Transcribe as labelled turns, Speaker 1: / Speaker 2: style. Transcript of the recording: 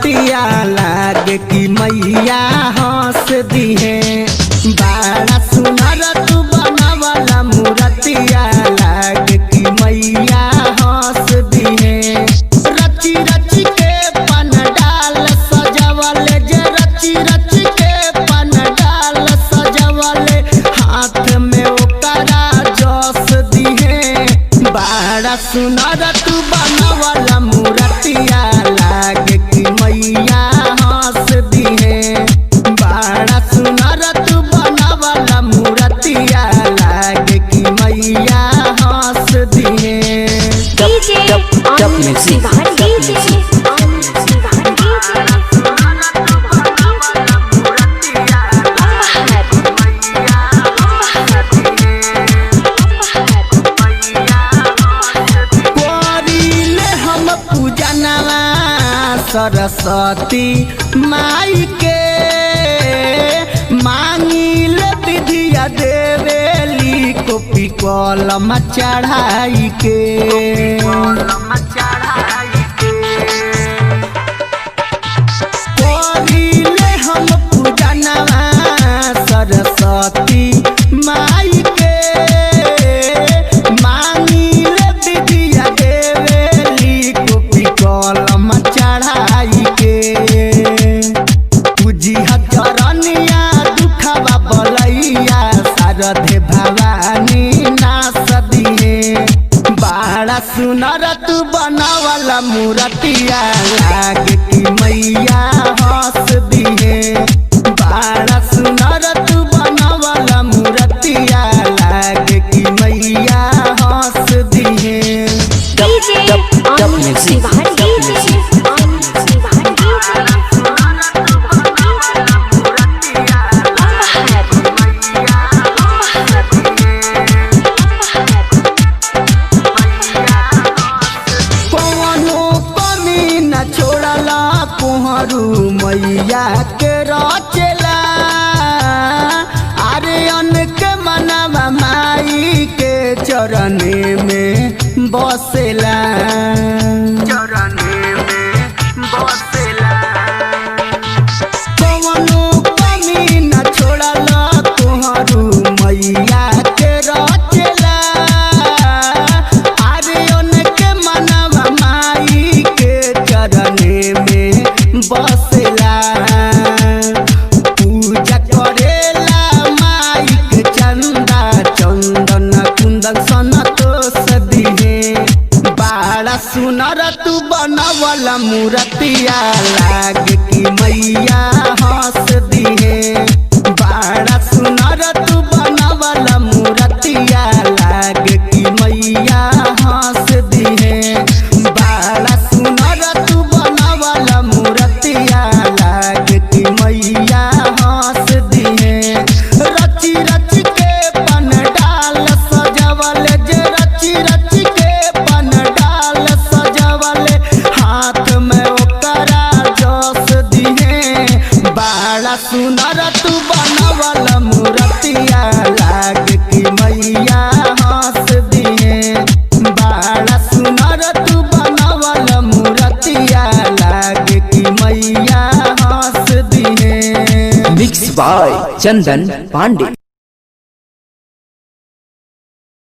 Speaker 1: मूर्तिया लागे कि मैया हंस दिहे। बड़ा सुनर तू बनावला मूर्तिया लागे कि मैया हंस दिहे। रची रची के पंडाल सजावले जे रची रची के पंडाल सजावले हाथ में ओकरा जस दिहे। बड़ा सुनर तू बनावला मूर्तिया लागे कि मैया हंस दिहे। बड़ा सुनर तू बनावला मूर्तिया लागे कि मैया हंस दिहे। सरस्वती माई के मांगिल विधिया देवेली कॉपी कलम चढ़ाई के। करिले हम पूजनवा सरस्वती माई के मांगिल विधिया देवेली कॉपी कलम चढ़ाई के। पूजी हजरनिया दुखवा बलैया शारदे भवानी नास दिहे। बड़ा सुनर तू बनावला मूर्तिया लागे कि मैया हंस दिहे। बड़ा सुनर तू बनावला मूर्तिया लागे कि मैया हंस दिहे। कोहरू मैया के रचेला आर्यन के मनवा माई के चरणे में बसेला। कौनो कमी न छोड़ला कोहरू मैया के रचेला आर्यन के मनवा माई के चरणे में बसेला। पूजा करेला माई के चंदा चंदन कुंदन संतोष दिहे। बड़ा सुनर तू बनावला मूर्तिया लागे कि मैया हंस दिहे। बड़ा सुनर तू बनावला मूर्तिया लागे कि मैया हंस दिहे। बड़ा सुनर तू बनावला मूर्तिया लागे कि मैया हंस दिहे। रची रची के पंडाल सजावले जे रची रची के पंडाल सजावले हाथ में ओकरा जस दिहे। बड़ा सुनर तू बनावला मूर्तिया लागे कि मैया हंस दिहे। बड़ा सुनर तू बनावला मूर्तिया लागे कि मैया हंस दिहे।
Speaker 2: Mix by Chandan Pandey.